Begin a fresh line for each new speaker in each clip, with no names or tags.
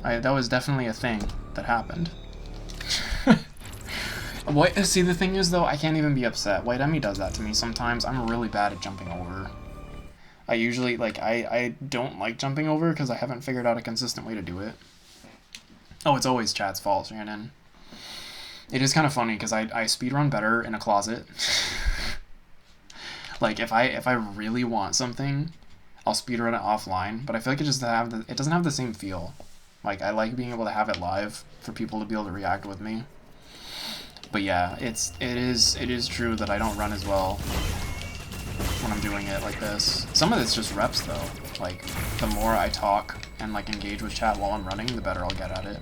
That was definitely a thing that happened. What? See, the thing is, though, I can't even be upset. White Emmy does that to me sometimes. I'm really bad at jumping over. I usually, like, I don't like jumping over because I haven't figured out a consistent way to do it. Oh, it's always chat's fault, Shannon. It is kind of funny because I speedrun better in a closet. Like, if I really want something, I'll speedrun it offline, but I feel like it doesn't have the same feel. Like, I like being able to have it live for people to be able to react with me. But yeah, it is true that I don't run as well when I'm doing it like this. Some of it's just reps though. Like, the more I talk and like engage with chat while I'm running, the better I'll get at it.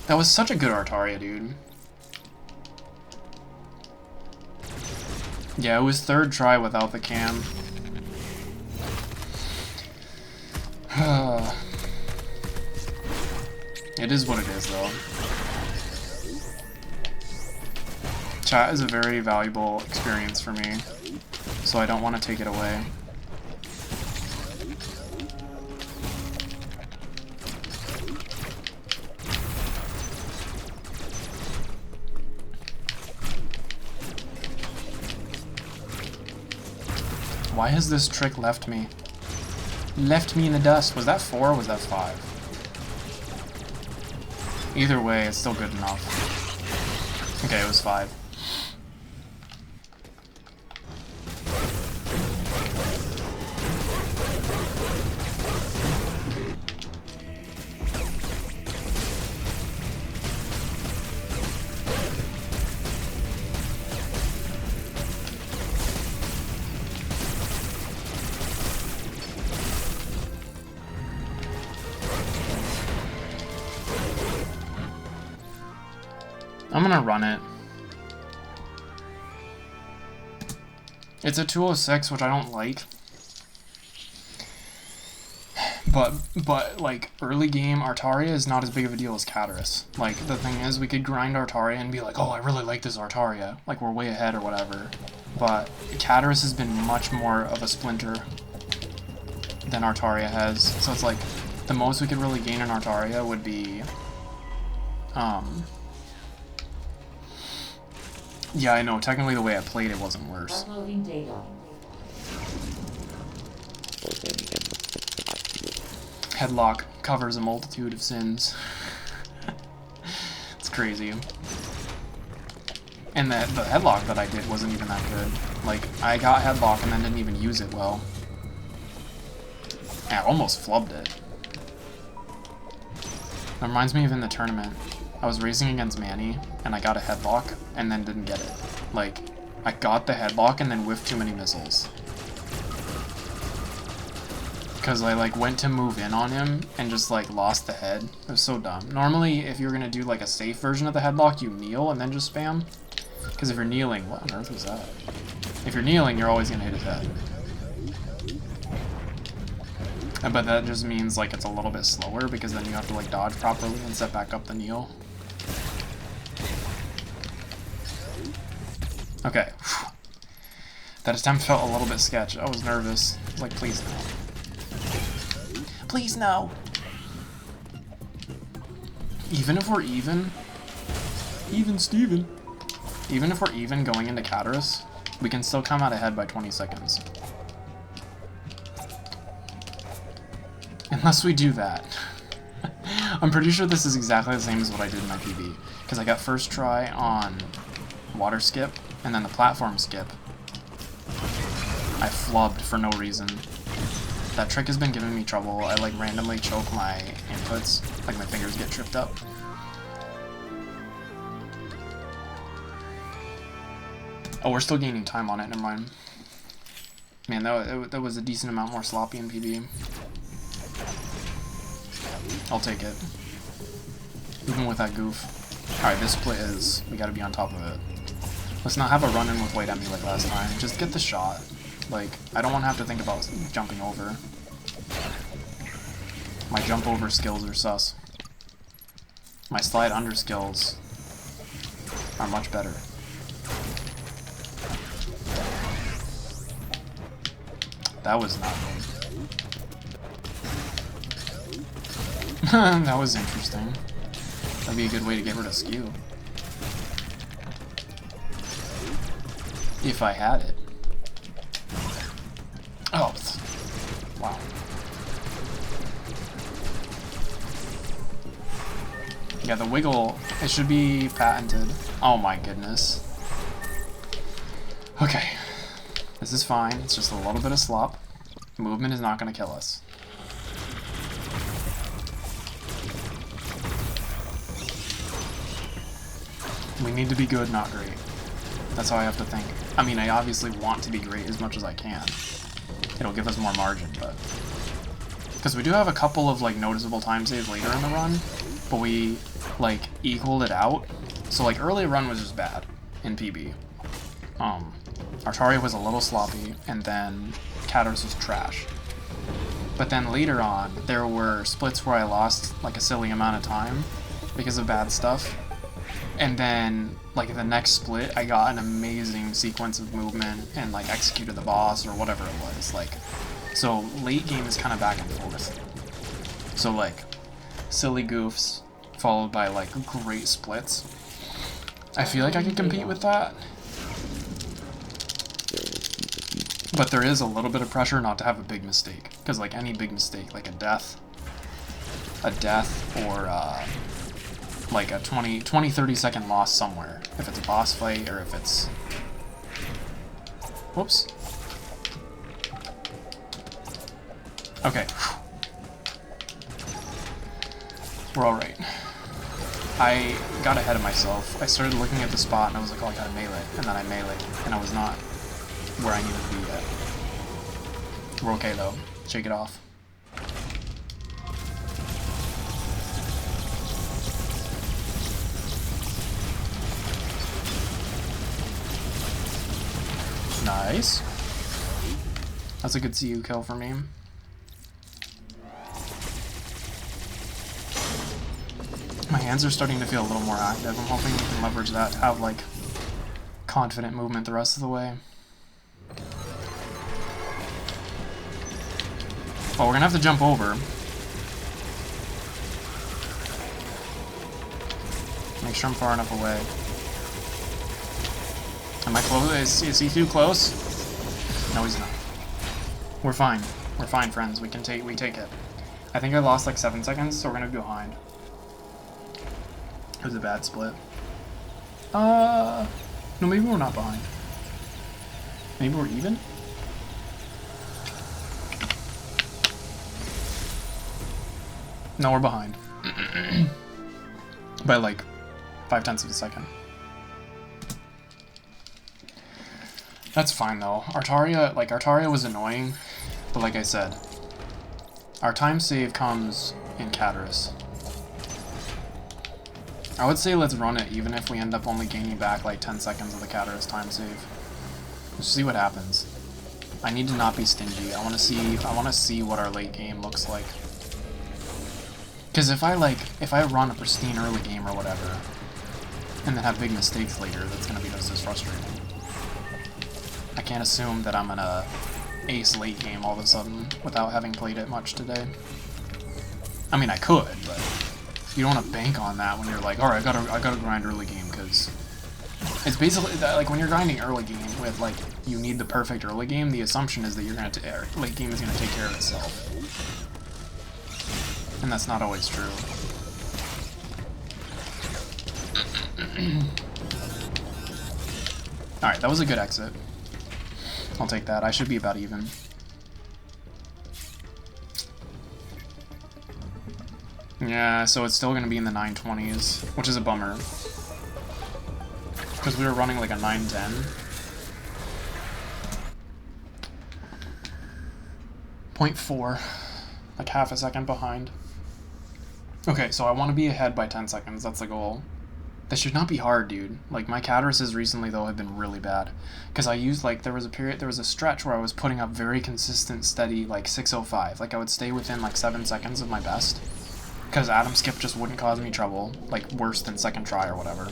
That was such a good Artaria, dude. Yeah, it was third try without the cam. It is what it is, though. Chat is a very valuable experience for me, so I don't want to take it away. Why has this trick left me? Left me in the dust. Was that 4 or was that 5? Either way, it's still good enough. Okay, it was 5. I'm gonna run it. It's a 206, which I don't like. But like, early game Artaria is not as big of a deal as Caterus. Like, the thing is, we could grind Artaria and be like, oh, I really like this Artaria. Like, we're way ahead or whatever. But Caterus has been much more of a splinter than Artaria has. So it's like, the most we could really gain in Artaria would be, yeah, I know. Technically, the way I played it wasn't worse.
Uploading data.
Headlock covers a multitude of sins. It's crazy. And the headlock that I did wasn't even that good. Like, I got headlock and then didn't even use it well. I almost flubbed it. That reminds me of in the tournament. I was racing against Manny, and I got a headlock, and then didn't get it. Like, I got the headlock and then whiffed too many missiles. Because I, like, went to move in on him, and just, like, lost the head. It was so dumb. Normally, if you're gonna do, like, a safe version of the headlock, you kneel and then just spam. Because if you're kneeling, what on earth was that? If you're kneeling, you're always gonna hit his head. But that just means, like, it's a little bit slower, because then you have to, like, dodge properly and set back up the kneel. Okay. That attempt felt a little bit sketch. I was nervous. I was like, please no. Please no! Even if we're even... Even Steven. Even if we're even going into Caterus, we can still come out ahead by 20 seconds. Unless we do that. I'm pretty sure this is exactly the same as what I did in my PB. Because I got first try on water skip, and then the platform skip. I flubbed for no reason. That trick has been giving me trouble. I like randomly choke my inputs, like my fingers get tripped up. Oh, we're still gaining time on it, never mind. Man, that was a decent amount more sloppy in PB. I'll take it. Even with that goof. Alright, this split is... we gotta be on top of it. Let's not have a run-in with White Emmy like last time. Just get the shot. Like, I don't want to have to think about jumping over. My jump over skills are sus. My slide under skills are much better. That was not good. That was interesting. That'd be a good way to get rid of skew. If I had it. Oh, wow. Yeah, the wiggle, it should be patented. Oh my goodness. Okay. This is fine. It's just a little bit of slop. Movement is not going to kill us. We need to be good, not great. That's how I have to think. I mean, I obviously want to be great as much as I can. It'll give us more margin, but... Because we do have a couple of, like, noticeable time saves later in the run, but we, like, equaled it out. So, like, early run was just bad in PB. Artaria was a little sloppy, and then Katarus was trash. But then later on, there were splits where I lost, like, a silly amount of time because of bad stuff. And then, like, the next split, I got an amazing sequence of movement and, like, executed the boss or whatever it was. Like, so late game is kind of back and forth. So, like, silly goofs followed by, like, great splits. I feel like I can compete with that. But there is a little bit of pressure not to have a big mistake. Because, like, any big mistake, like a death or, like a 20-30 second loss somewhere. If it's a boss fight or if it's... Whoops. Okay. We're alright. I got ahead of myself. I started looking at the spot and I was like, oh, I gotta melee. And then I melee. And I was not where I needed to be yet. We're okay though. Shake it off. Nice. That's a good CU kill for me. My hands are starting to feel a little more active. I'm hoping we can leverage that to have, like, confident movement the rest of the way. Oh, we're gonna have to jump over. Make sure I'm far enough away. Am I close? Is he too close? No, he's not. We're fine. We're fine, friends. We take it. I think I lost like 7 seconds, so we're gonna be behind. It was a bad split. No, maybe we're not behind. Maybe we're even? No, we're behind. By like 0.5 of a second. That's fine though. Artaria was annoying, but like I said, our time save comes in Katarus. I would say let's run it even if we end up only gaining back like 10 seconds of the Katarus time save. Let's see what happens. I need to not be stingy. I want to see what our late game looks like. Because if I run a pristine early game or whatever, and then have big mistakes later, that's gonna be just as frustrating. I can't assume that I'm gonna ace late game all of a sudden without having played it much today. I mean, I could, but you don't want to bank on that when you're like, alright, I gotta grind early game, because it's basically that, like, when you're grinding early game with, like, you need the perfect early game, the assumption is that you're gonna late game is gonna take care of itself. And that's not always true. Alright, that was a good exit. I'll take that. I should be about even. Yeah, so it's still going to be in the 920s, which is a bummer. Because we were running like a 910. 0.4. Like half a second behind. Okay, so I want to be ahead by 10 seconds. That's the goal. This should not be hard, dude. Like, my Kataruses recently, though, have been really bad. Because I used, like, there was a stretch where I was putting up very consistent, steady, like, 605. Like, I would stay within, like, 7 seconds of my best. Because Atom Skip just wouldn't cause me trouble. Like, worse than second try or whatever.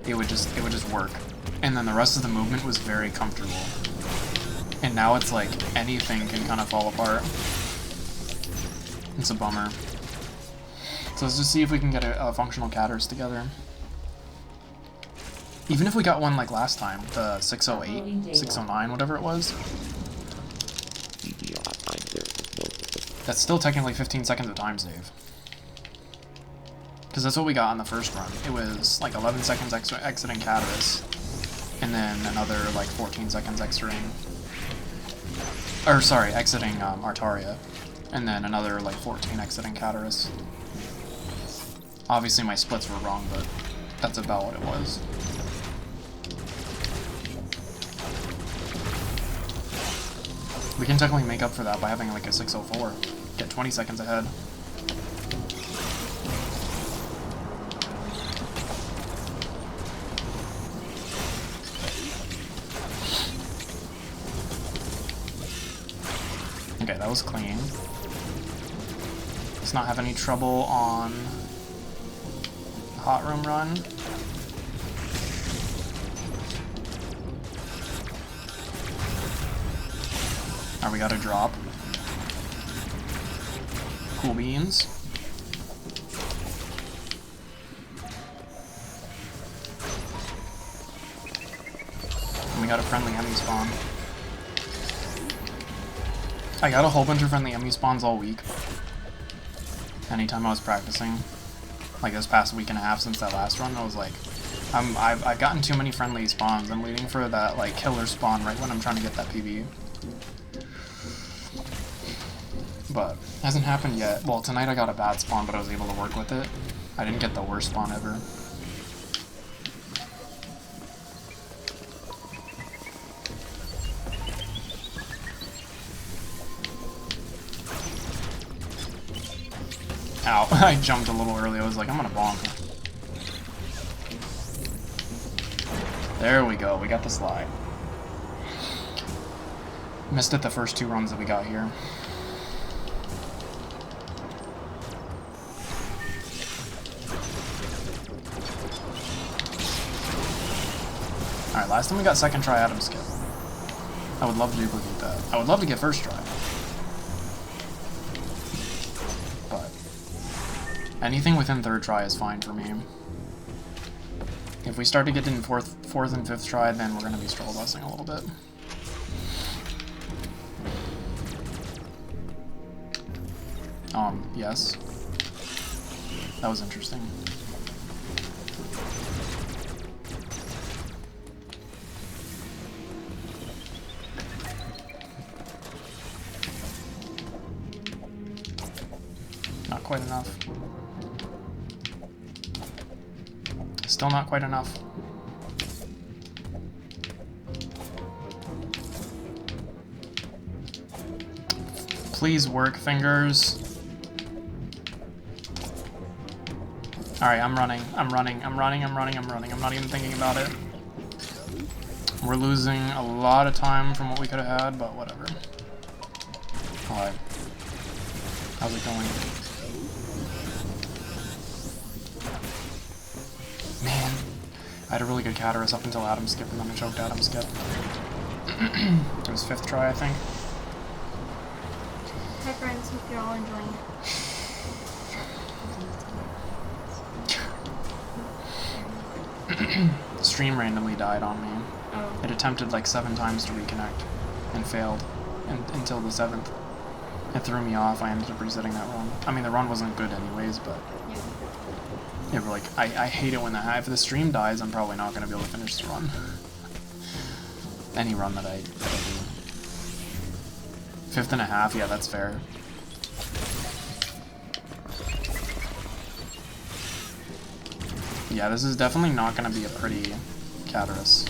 it would just work. And then the rest of the movement was very comfortable. And now it's like anything can kind of fall apart. It's a bummer. So let's just see if we can get a functional Caterus together. Even if we got one like last time, the 608, 609, whatever it was. That's still technically 15 seconds of time save. Because that's what we got on the first run. It was like 11 seconds exiting Caterus, and then another like 14 seconds exiting... Or sorry, exiting Artaria, and then another like 14 exiting Caterus. Obviously my splits were wrong, but that's about what it was. We can technically make up for that by having like a 604. Get 20 seconds ahead. Okay, that was clean. Let's not have any trouble on hot room run. Alright, we got a drop. Cool beans. And we got a friendly enemy spawn. I got a whole bunch of friendly enemy spawns all week. Anytime I was practicing. Like this past week and a half since that last run, I was like, I've gotten too many friendly spawns. I'm waiting for that like killer spawn right when I'm trying to get that PB. But hasn't happened yet. Well, tonight I got a bad spawn, but I was able to work with it. I didn't get the worst spawn ever. Ow, I jumped a little early. I was like, I'm gonna bonk. There we go, we got the slide. Missed it the first two runs that we got here. Alright, last time we got second try Atom Skip. I would love to duplicate that. I would love to get first try. But anything within third try is fine for me. If we start to get in fourth and fifth try, then we're going to be stroll busing a little bit. Yes. That was interesting. Not quite enough. Still not quite enough. Please work, fingers. Alright, I'm running. I'm not even thinking about it. We're losing a lot of time from what we could have had, but whatever. Alright. How's it going? Man, I had a really good Caterus up until Atom Skip, and then I choked Atom Skip. It was fifth try, I think.
Hi friends, hope you're all enjoying it.
The stream randomly died on me.
Oh.
It attempted like 7 times to reconnect and failed until the 7th. It threw me off. I ended up resetting that run. I mean, the run wasn't good anyways, but yeah, like I hate it when that happens. If the stream dies, I'm probably not going to be able to finish the run. Any run that I do. 5th and a half, yeah, that's fair. Yeah, this is definitely not going to be a pretty Caterus.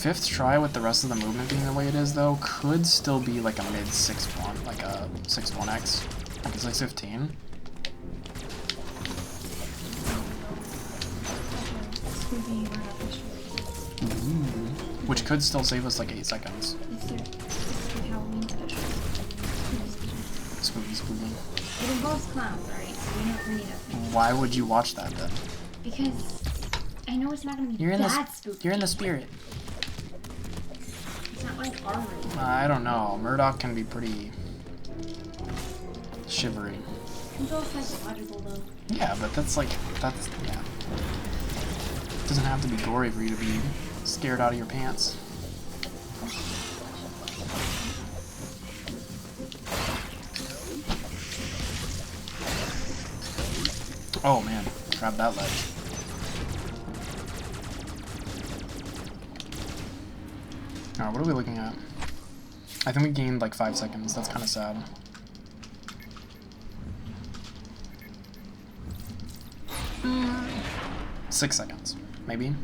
5th try with the rest of the movement being the way it is, though, could still be like a mid 6-1, like a 6-1x. Like it's like 15. Ooh. Which could still save us like 8 seconds. Spooky, spooky.
It involves clowns, alright? So we don't need it.
Why would you watch that then?
Because I know it's not gonna be
You're in
that spooky.
You're in the spirit.
It's not like our room.
I don't know. Murdoch can be pretty shivery.
It's all psychological though.
Yeah, but that's yeah. It doesn't have to be gory for you to be scared out of your pants. Oh man, grab that ledge. Alright, what are we looking at? I think we gained like 5 seconds. That's kind of sad. Mm. 6 seconds, maybe.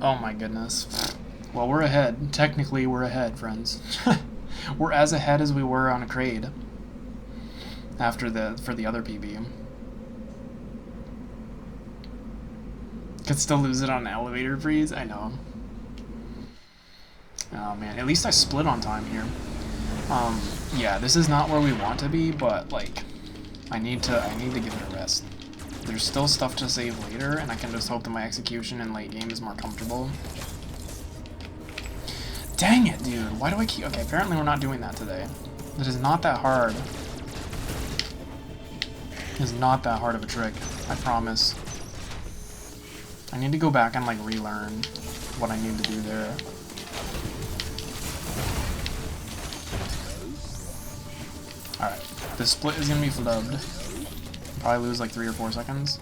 Oh my goodness. Well, we're ahead. Technically, we're ahead, friends. We're as ahead as we were on a Kraid for the other PB. Could still lose it on an elevator freeze. I know. Oh man, at least I split on time here. Yeah, this is not where we want to be, but like, I need to give it a rest. There's still stuff to save later, and I can just hope that my execution in late game is more comfortable. Dang it, dude. Why do I keep... Okay, apparently we're not doing that today. It is not that hard. It is not that hard of a trick. I promise. I need to go back and, like, relearn what I need to do there. Alright. This split is gonna be flubbed. Probably lose, like, 3 or 4 seconds.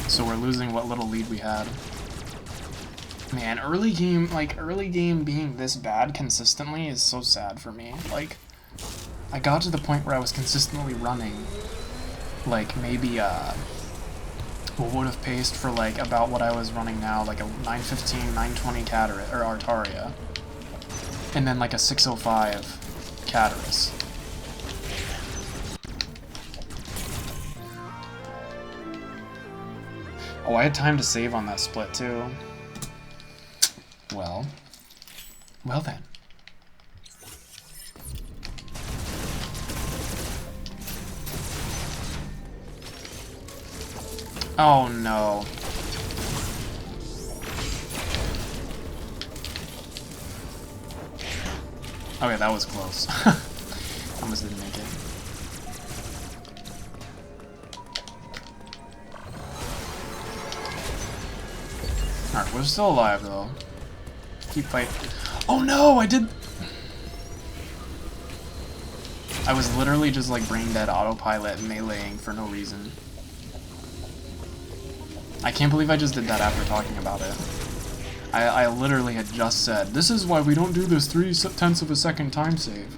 So we're losing what little lead we had. Man, early game being this bad consistently is so sad for me. Like, I got to the point where I was consistently running, like, maybe, what would have paced for, like, about what I was running now, like a 915, 920 Artaria. And then, like, a 605 Cataris. Oh, I had time to save on that split, too. Well then. Oh, no. Okay, that was close. Almost didn't make it. Alright, we're still alive, though. Keep fighting. Oh no, I did... I was literally just like brain dead autopilot meleeing for no reason. I can't believe I just did that after talking about it. I literally had just said, this is why we don't do this 0.3 of a second time save.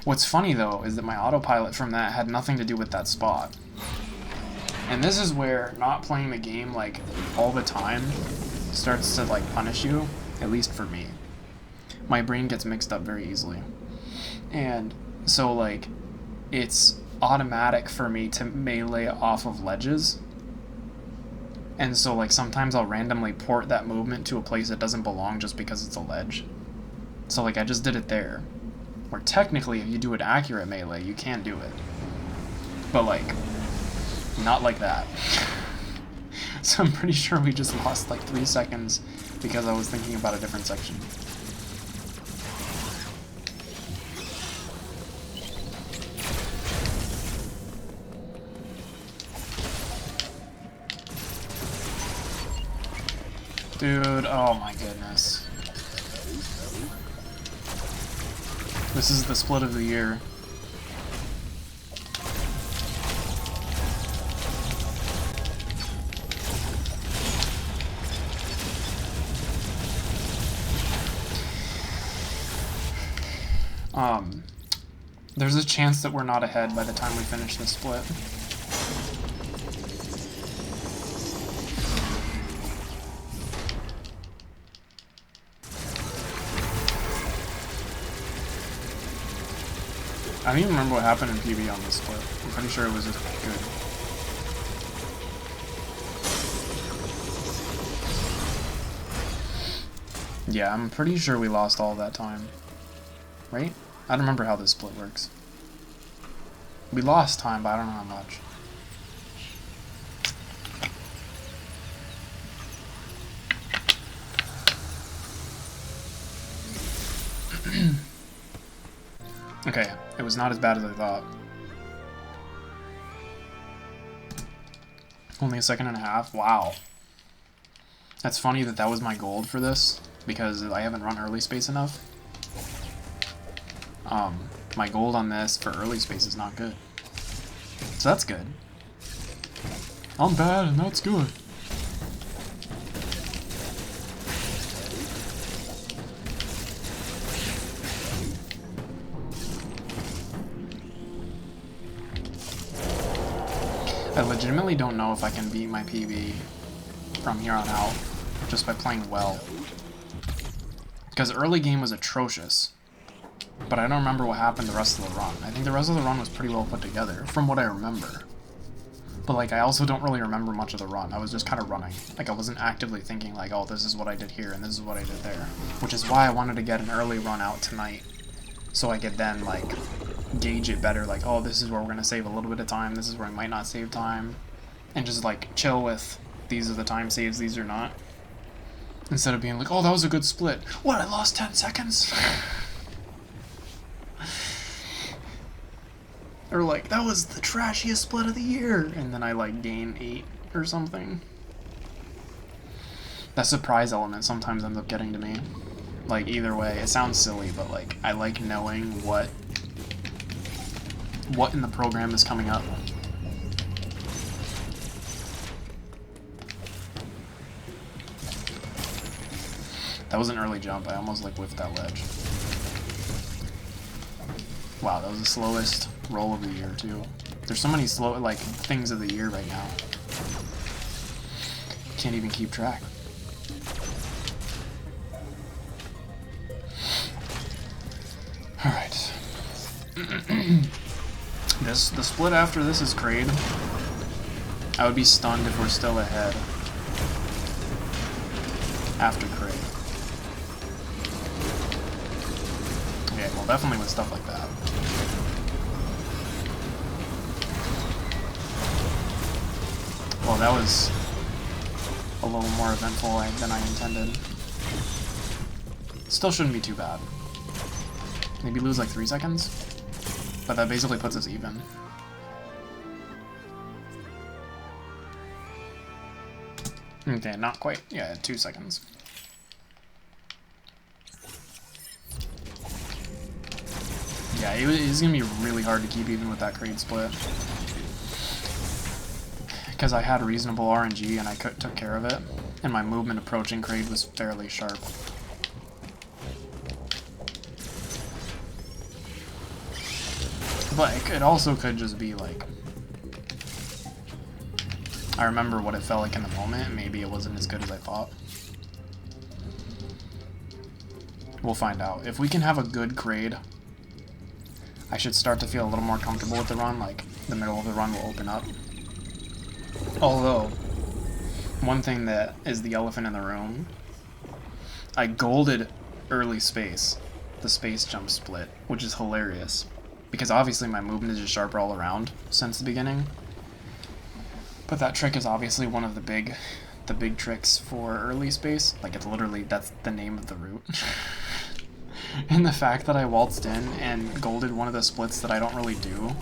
What's funny though, is that my autopilot from that had nothing to do with that spot. And this is where not playing the game, like, all the time starts to, like, punish you, at least for me. My brain gets mixed up very easily. And so, like, it's automatic for me to melee off of ledges. And so, like, sometimes I'll randomly port that movement to a place that doesn't belong just because it's a ledge. So, like, I just did it there. Where technically, if you do an accurate melee, you can do it. But, like... not like that. So I'm pretty sure we just lost like 3 seconds because I was thinking about a different section. Dude, oh my goodness. This is the split of the year. There's a chance that we're not ahead by the time we finish this split. I don't even remember what happened in PB on this split. I'm pretty sure it was just good. Yeah, I'm pretty sure we lost all that time. Right? I don't remember how this split works. We lost time, but I don't know how much. Okay, it was not as bad as I thought. Only a second and a half? Wow. That's funny that that was my gold for this, because I haven't run early space enough. My gold on this for early space is not good. So that's good. I'm bad and that's good. I legitimately don't know if I can beat my PB from here on out just by playing well. Because early game was atrocious. But I don't remember what happened the rest of the run. I think the rest of the run was pretty well put together, from what I remember. But, like, I also don't really remember much of the run. I was just kind of running. Like, I wasn't actively thinking, like, oh, this is what I did here, and this is what I did there. Which is why I wanted to get an early run out tonight. So I could then, like, gauge it better. Like, oh, this is where we're going to save a little bit of time. This is where I might not save time. And just, like, chill with, these are the time saves, these are not. Instead of being like, oh, that was a good split. What, I lost 10 seconds? Or like, that was the trashiest split of the year, and then I like gain 8 or something. That surprise element sometimes ends up getting to me. Like, either way, it sounds silly, but like, I like knowing what in the program is coming up. That was an early jump. I almost like whiffed that ledge. Wow, that was the slowest roll of the year too. There's so many slow, like, things of the year right now. Can't even keep track. Alright. The split after this is Kraid. I would be stunned if we're still ahead after Kraid. Yeah, well, definitely with stuff like that. Well, that was a little more eventful than I intended. Still shouldn't be too bad. Maybe lose like 3 seconds? But that basically puts us even. Okay, not quite. Yeah, 2 seconds. Yeah, it's gonna be really hard to keep even with that Kraid split. Because I had reasonable RNG and I took care of it, and my movement approaching Kraid was fairly sharp. But it also could just be like, I remember what it felt like in the moment, and maybe it wasn't as good as I thought. We'll find out. If we can have a good Kraid, I should start to feel a little more comfortable with the run, like the middle of the run will open up. Although, one thing that is the elephant in the room, I golded early space, the space jump split, which is hilarious. Because obviously my movement is just sharper all around since the beginning. But that trick is obviously one of the big tricks for early space. Like, it's literally, that's the name of the route. And the fact that I waltzed in and golded one of the splits that I don't really do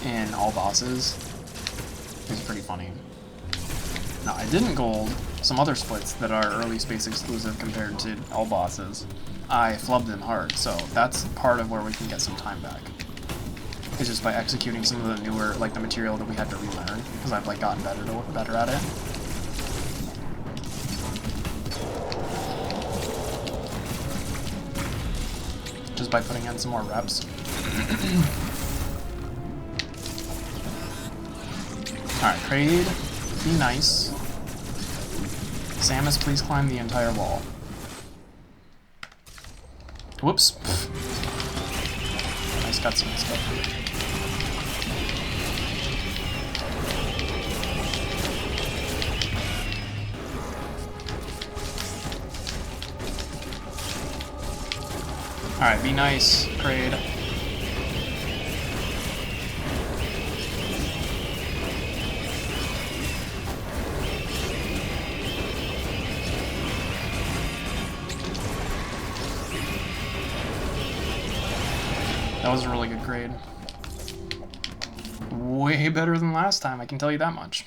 in all bosses is pretty funny. Now, I didn't gold some other splits that are early space exclusive compared to all bosses. I flubbed them hard, so that's part of where we can get some time back. It's just by executing some of the newer, like the material that we had to relearn, because I've like gotten better at it. Just by putting in some more reps. Alright, Kraid, be nice. Samus, please climb the entire wall. Whoops. Nice cutscene stuff. Alright, be nice, Kraid. That was a really good grade. Way better than last time, I can tell you that much.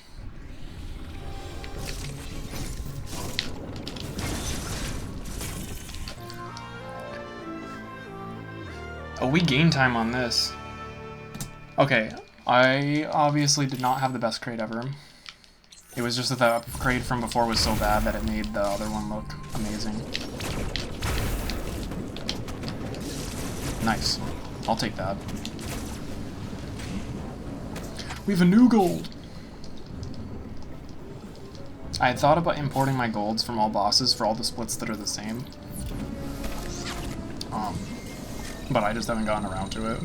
Oh, we gained time on this. Okay, I obviously did not have the best crate ever. It was just that the crate from before was so bad that it made the other one look amazing. Nice. I'll take that. We have a new gold! I had thought about importing my golds from all bosses for all the splits that are the same. But I just haven't gotten around to it.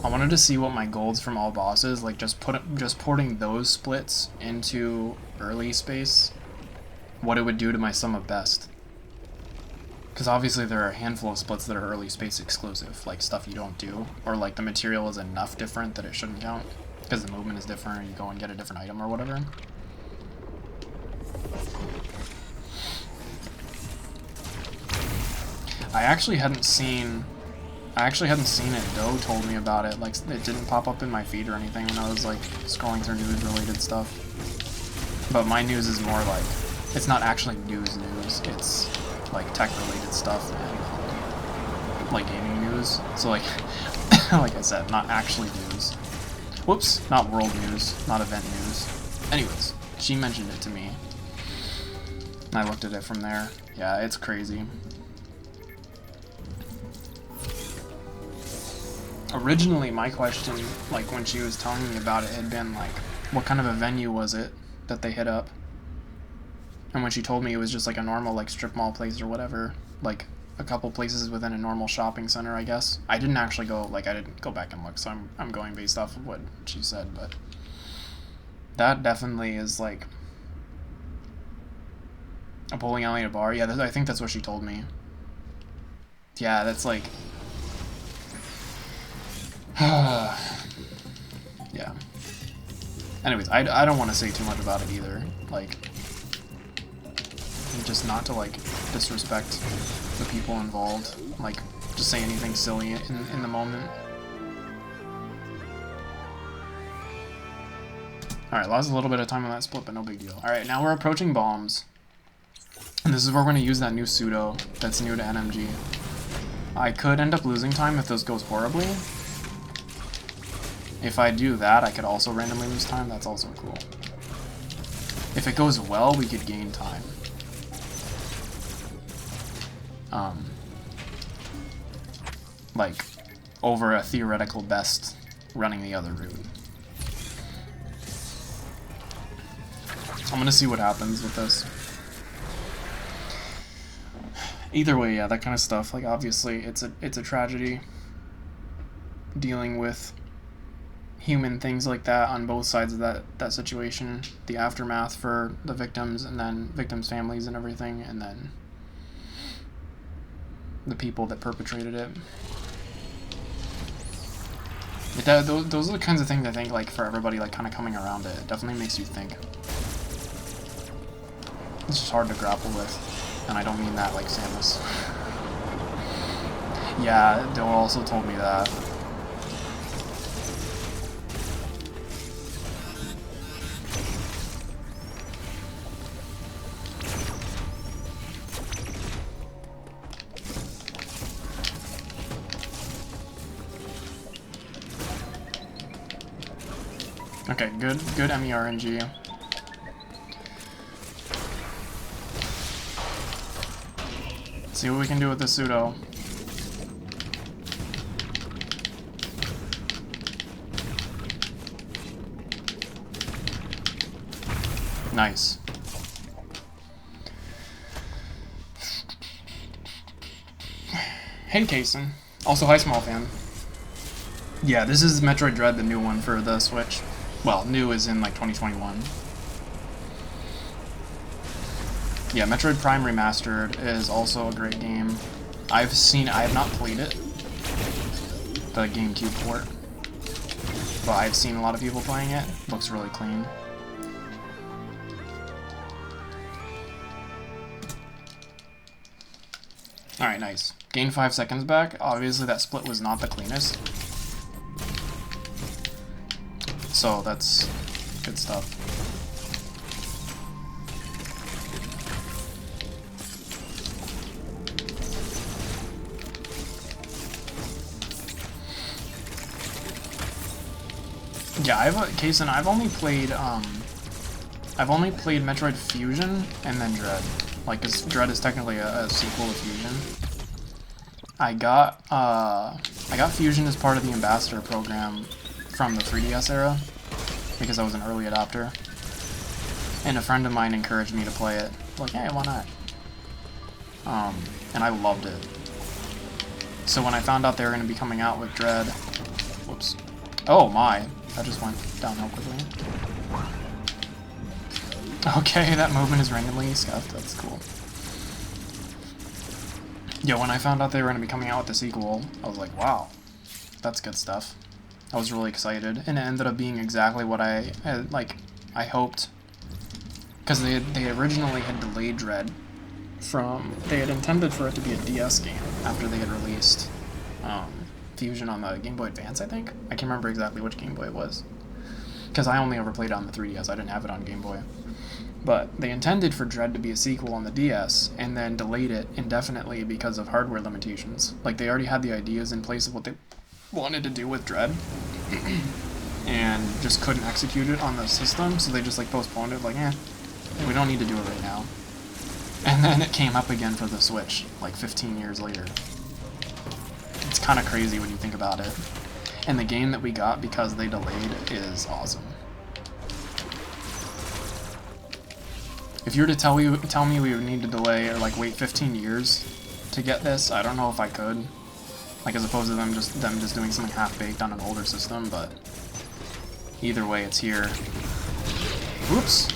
I wanted to see what my golds from all bosses, like just porting those splits into early space, what it would do to my sum of best. Because obviously there are a handful of splits that are early space exclusive, like stuff you don't do, or like the material is enough different that it shouldn't count, because the movement is different or you go and get a different item or whatever. I actually hadn't seen it. Doe told me about it. Like, it didn't pop up in my feed or anything when I was like scrolling through news-related stuff. But my news is more like, it's not actually news. It's like tech-related stuff and like gaming news. So like, like I said, not actually news. Whoops, not world news, not event news. Anyways, she mentioned it to me. And I looked at it from there. Yeah, it's crazy. Originally, my question, like when she was telling me about it, had been like, what kind of a venue was it that they hit up? And when she told me it was just like a normal like strip mall place or whatever, like a couple places within a normal shopping center, I guess. I didn't actually go, like I didn't go back and look, so I'm going based off of what she said, but that definitely is like a bowling alley and a bar. Yeah, I think that's what she told me. Yeah, that's like... yeah. Anyways, I don't want to say too much about it either. Like, just not to like disrespect the people involved. Like, just say anything silly in the moment. Alright, lost a little bit of time on that split, but no big deal. Alright, now we're approaching bombs. And this is where we're going to use that new pseudo that's new to NMG. I could end up losing time if this goes horribly. If I do that, I could also randomly lose time. That's also cool. If it goes well, we could gain time. Like, over a theoretical best running the other route. I'm gonna see what happens with this. Either way, yeah, that kind of stuff. Like, obviously, it's a tragedy dealing with human things like that on both sides of that situation. The aftermath for the victims, and then victims' families and everything, and then the people that perpetrated it. Those are the kinds of things I think, like, for everybody, like, kind of coming around it definitely makes you think. It's just hard to grapple with, and I don't mean that like Samus. Yeah, Doe also told me that. Okay, good MERNG. See what we can do with the pseudo. Nice. Hey, Kason. Also, hi, Small Fan. Yeah, this is Metroid Dread, the new one for the Switch. Well, new is in, like, 2021. Yeah, Metroid Prime Remastered is also a great game. I have not played it, the GameCube port, but I've seen a lot of people playing it. Looks really clean. Alright, nice. Gained 5 seconds back. Obviously that split was not the cleanest. So that's good stuff. Yeah, I've only played Metroid Fusion and then Dread. Like, 'cause Dread is technically a sequel to Fusion. I got Fusion as part of the Ambassador program from the 3DS era, because I was an early adopter. And a friend of mine encouraged me to play it. Like, hey, why not? And I loved it. So when I found out they were going to be coming out with Dread... Whoops. Oh my, that just went downhill quickly. Okay, that movement is randomly scuffed. That's cool. Yo, when I found out they were going to be coming out with the sequel, I was like, wow, that's good stuff. I was really excited, and it ended up being exactly what I hoped. Because they originally had delayed Dread from... They had intended for it to be a DS game after they had released Fusion on the Game Boy Advance, I think? I can't remember exactly which Game Boy it was. Because I only ever played it on the 3DS, I didn't have it on Game Boy. But they intended for Dread to be a sequel on the DS, and then delayed it indefinitely because of hardware limitations. Like, they already had the ideas in place of what they wanted to do with Dread, and just couldn't execute it on the system, so they just, like, postponed it, like, we don't need to do it right now. And then it came up again for the Switch, like, 15 years later. It's kind of crazy when you think about it. And the game that we got because they delayed is awesome. If you were to tell me we would need to delay or like wait 15 years to get this, I don't know if I could. Like, as opposed to them just doing something half-baked on an older system, but either way, it's here. Oops.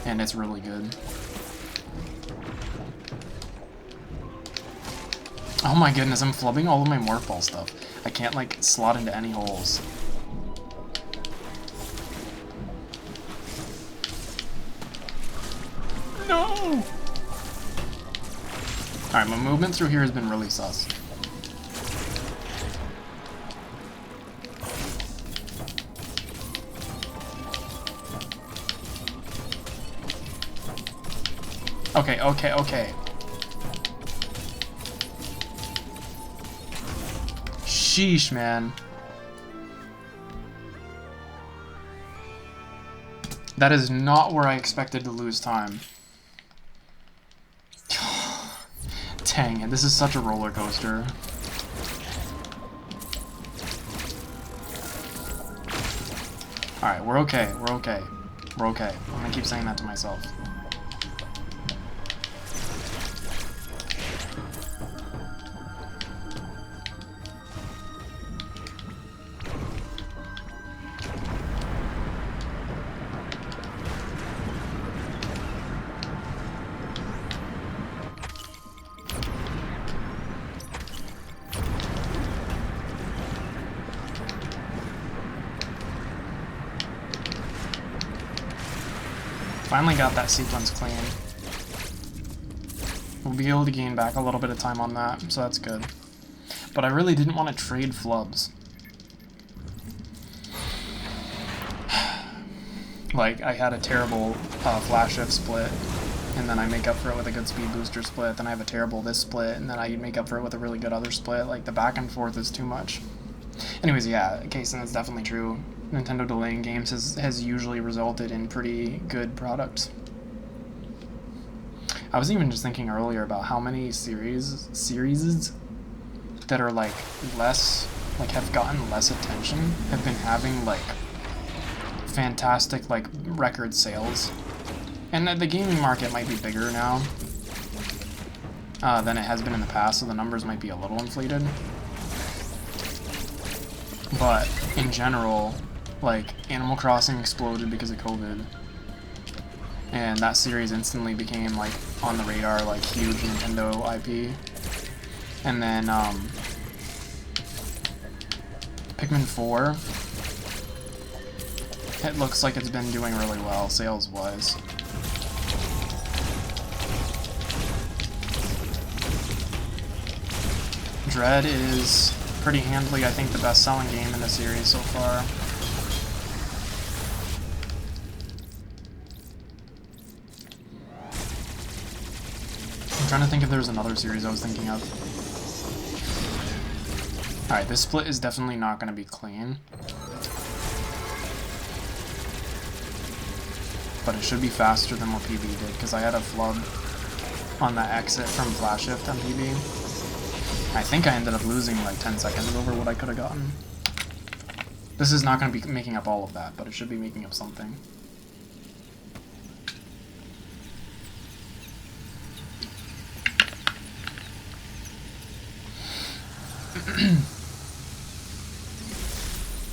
And it's really good. Oh my goodness, I'm flubbing all of my morph ball stuff. I can't, like, slot into any holes. No! Alright, my movement through here has been really sus. Okay, okay, okay. Sheesh, man. That is not where I expected to lose time. Dang it, this is such a roller coaster. Alright, we're okay, we're okay. We're okay. I'm gonna keep saying that to myself. Finally got that sequence clean. We'll be able to gain back a little bit of time on that, so that's good. But I really didn't want to trade flubs. Like, I had a terrible flash shift split, and then I make up for it with a good speed booster split, then I have a terrible this split, and then I make up for it with a really good other split. Like, the back and forth is too much. Anyways, yeah, Kason, it's definitely true. Nintendo delaying games has usually resulted in pretty good products. I was even just thinking earlier about how many series that are like less, like have gotten less attention, have been having like fantastic like record sales. And the gaming market might be bigger now than it has been in the past, so the numbers might be a little inflated. But in general, like, Animal Crossing exploded because of COVID. and that series instantly became like on the radar, like huge Nintendo IP. And then Pikmin 4, it looks like it's been doing really well sales-wise. Dread is pretty handily, I think, the best-selling game in the series so far. I'm trying to think if there's another series I was thinking of. Alright, this split is definitely not going to be clean. But it should be faster than what PB did, because I had a flub on that exit from Flash Shift on PB. I think I ended up losing like 10 seconds over what I could have gotten. This is not going to be making up all of that, but it should be making up something.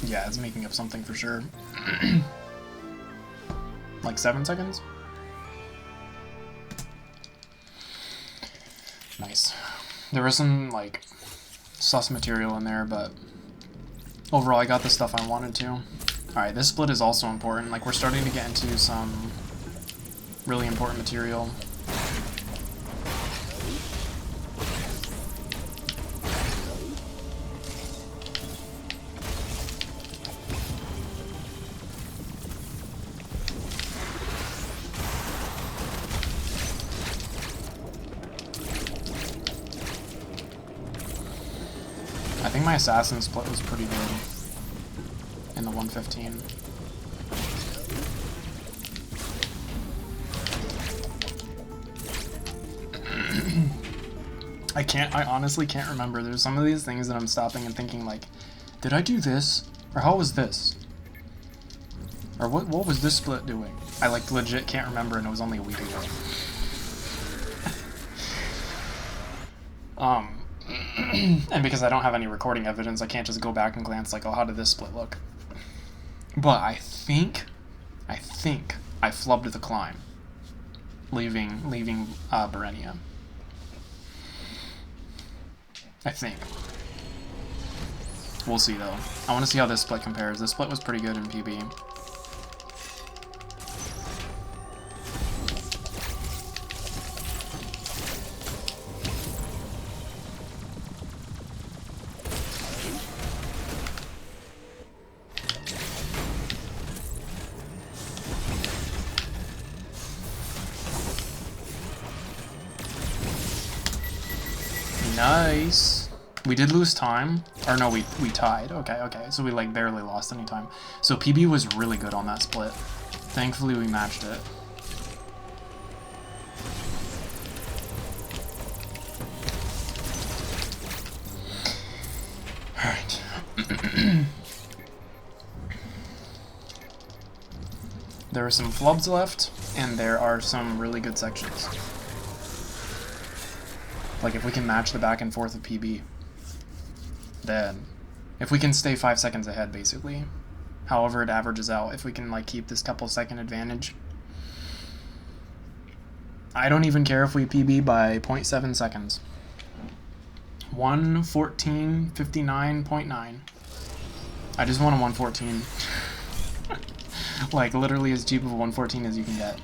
Yeah, it's making up something for sure. Like 7 seconds? Nice. There was some, like, sus material in there, but overall I got the stuff I wanted to. Alright, this split is also important. Like, we're starting to get into some really important material. I think my assassin split was pretty good in the 115. I honestly can't remember. There's some of these things that I'm stopping and thinking like, did I do this? Or how was this? Or what was this split doing? I like legit can't remember, and it was only a week ago. And because I don't have any recording evidence, I can't just go back and glance like, oh, how did this split look? But I think I flubbed the climb, leaving Berenia. I think. We'll see though. I want to see how this split compares. This split was pretty good in PB. Nice. We did lose time. Or no, we tied. Okay. So we like barely lost any time. So PB was really good on that split. Thankfully we matched it. Alright. There are some flubs left, and there are some really good sections. Like, if we can match the back and forth of PB, then if we can stay 5 seconds ahead, basically, however it averages out, if we can, like, keep this couple second advantage. I don't even care if we PB by 0.7 seconds. 1:14:59.9. I just want a 1:14. Like, literally as cheap of a 1:14 as you can get.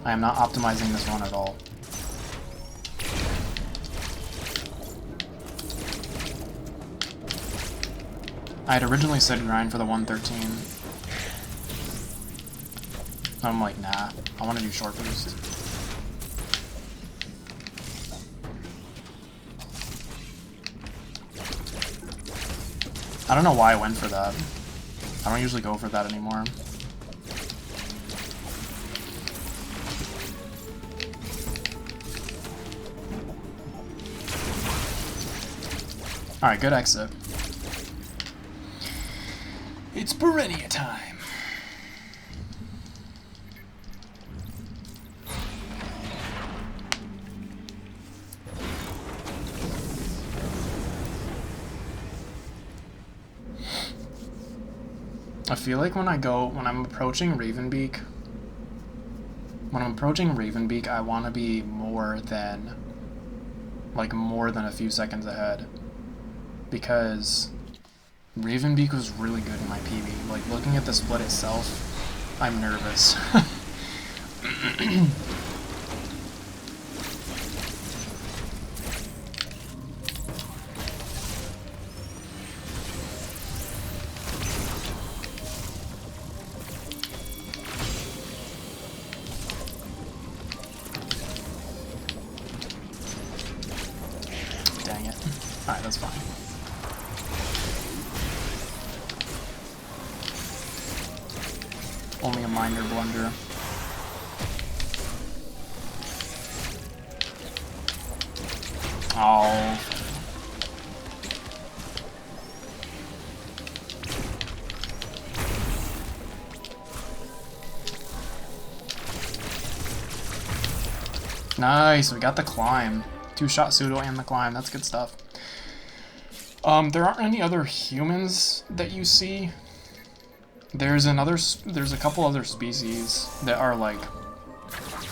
I am not optimizing this run at all. I had originally said grind for the 113. I'm like, nah, I want to do short boost. I don't know why I went for that. I don't usually go for that anymore. Alright, good exit. It's Berenia time. I feel like when I'm approaching Ravenbeak, When I'm approaching Ravenbeak, I want to be more than a few seconds ahead. Because Ravenbeak was really good in my PB. Like, looking at the split itself, I'm nervous. Dang it. Alright, that's fine. Only a minor blunder. Oh. Nice, we got the climb. 2-shot pseudo and the climb, that's good stuff. There aren't any other humans that you see. There's a couple other species that are like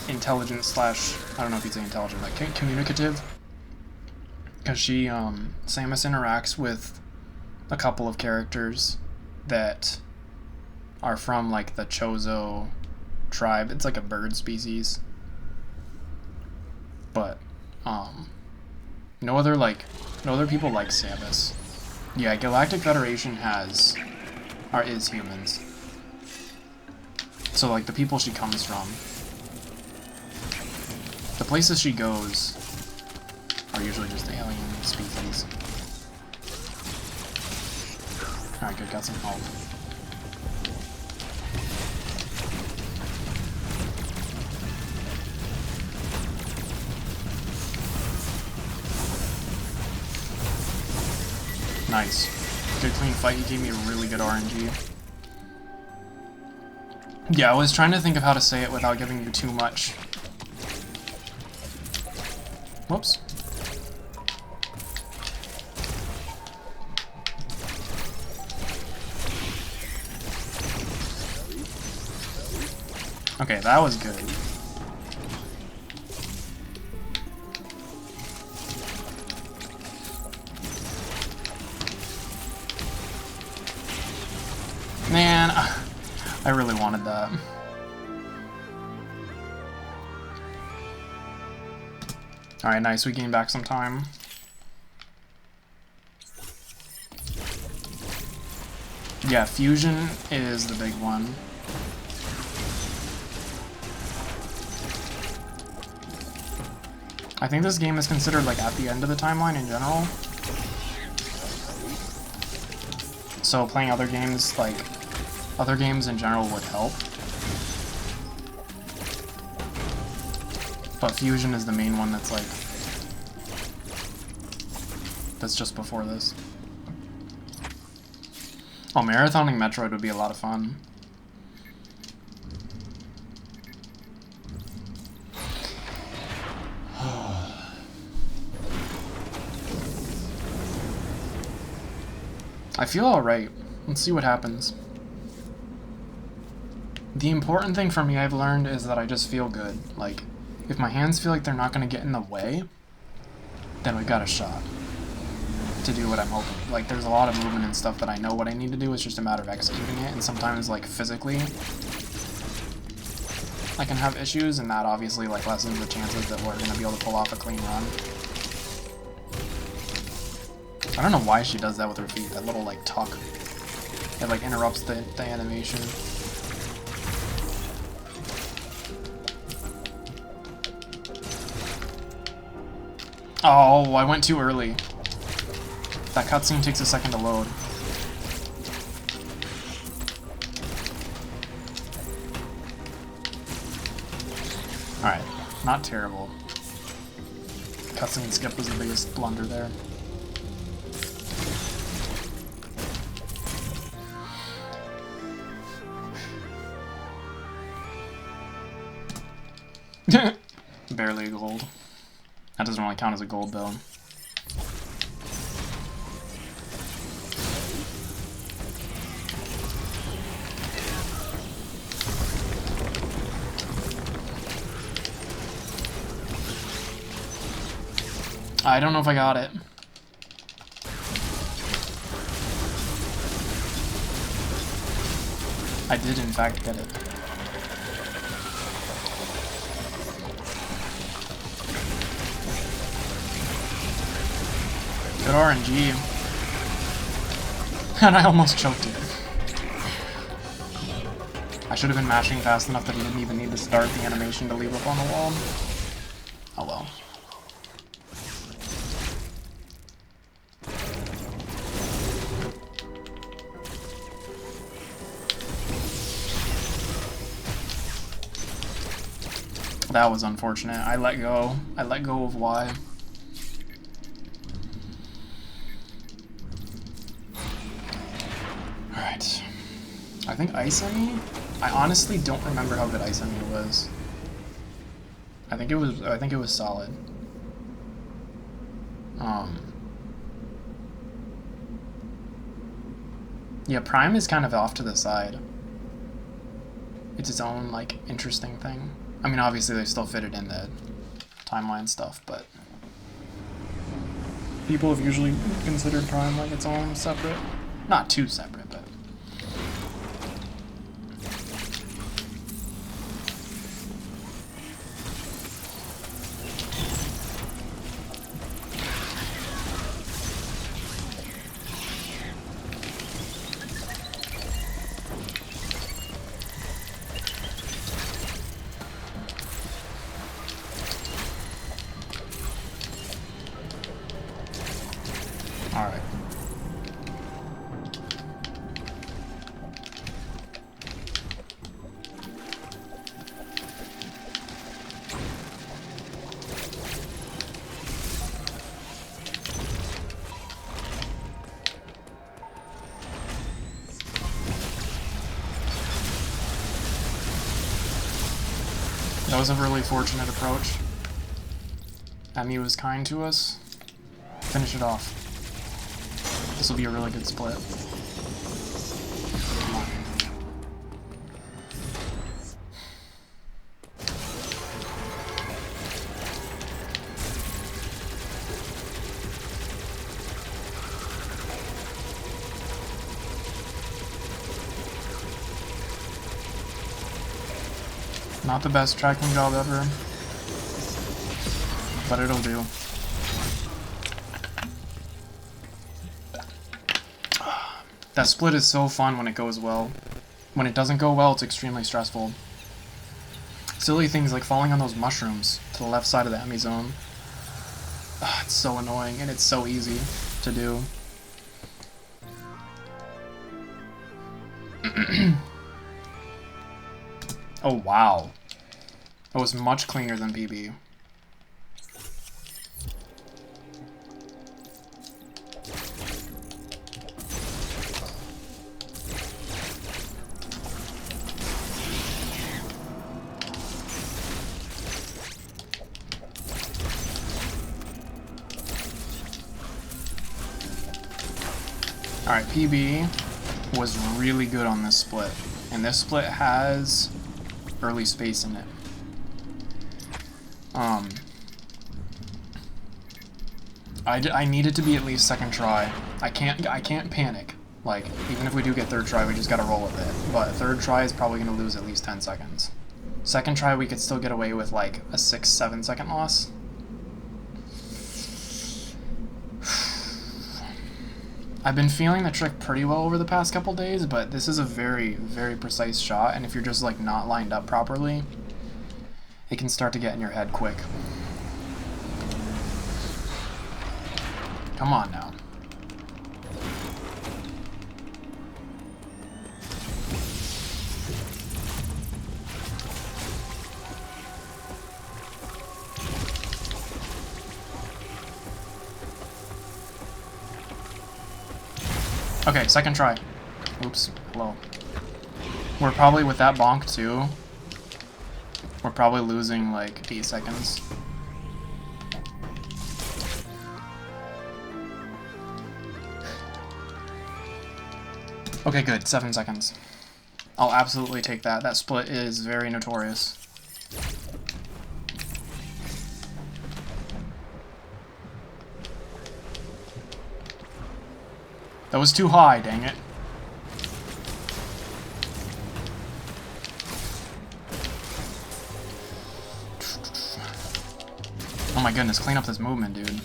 intelligent slash, I don't know if you'd say intelligent, like communicative. Because Samus interacts with a couple of characters that are from like the Chozo tribe. It's like a bird species. But no other people like Samus. Yeah, Galactic Federation is humans. So like the people she comes from, the places she goes are usually just alien species. Alright, good, got some health. Nice. Good clean fight, you gave me a really good RNG. Yeah, I was trying to think of how to say it without giving you too much. Whoops. Okay, that was good. Man, I really wanted that. Alright, nice, we gained back some time. Yeah, fusion is the big one. I think this game is considered like at the end of the timeline in general. So playing other games in general would help. But fusion is the main one that's just before this. Oh, marathoning Metroid would be a lot of fun. I feel alright. Let's see what happens. The important thing for me I've learned is that I just feel good. Like, if my hands feel like they're not going to get in the way, then we've got a shot to do what I'm hoping. Like, there's a lot of movement and stuff that I know what I need to do, it's just a matter of executing it, and sometimes, like, physically, I can have issues, and that obviously, like, lessens the chances that we're going to be able to pull off a clean run. I don't know why she does that with her feet, that little, like, tuck. It, like, interrupts the animation. Oh, I went too early. That cutscene takes a second to load. Alright, not terrible. Cutscene skip was the biggest blunder there. Barely a gold. That doesn't really count as a gold, though. I don't know if I got it. I did in fact get it. Good RNG. And I almost choked it. I should have been mashing fast enough that he didn't even need to start the animation to leave up on the wall. Oh well. That was unfortunate. I let go. I let go of Y. Alright. I think Ice Emmy? I honestly don't remember how good Ice Emmy was. I think it was solid. Yeah, Prime is kind of off to the side. It's its own, like, interesting thing. I mean, obviously they still fit it in the timeline stuff, but people have usually considered Prime like its own separate. Not too separate, but... Alright. That was a really fortunate approach. Emmy was kind to us. Finish it off. This will be a really good split. Come on. Not the best tracking job ever, but it'll do. That split is so fun when it goes well. When it doesn't go well, it's extremely stressful. Silly things like falling on those mushrooms to the left side of the Emmy zone. It's so annoying, and it's so easy to do. Oh wow. That was much cleaner than PB. Alright, PB was really good on this split. And this split has early space in it. I need it to be at least second try. I can't panic. Like, even if we do get third try, we just gotta roll with it. But third try is probably gonna lose at least 10 seconds. Second try, we could still get away with like a 6-7 second loss. I've been feeling the trick pretty well over the past couple days, but this is a very, very precise shot, and if you're just like not lined up properly, it can start to get in your head quick. Come on now. Okay, second try. Oops, hello. We're probably, with that bonk too, we're probably losing like 8 seconds. Okay, good, 7 seconds. I'll absolutely take that. That split is very notorious. That was too high, dang it. Oh my goodness, clean up this movement, dude.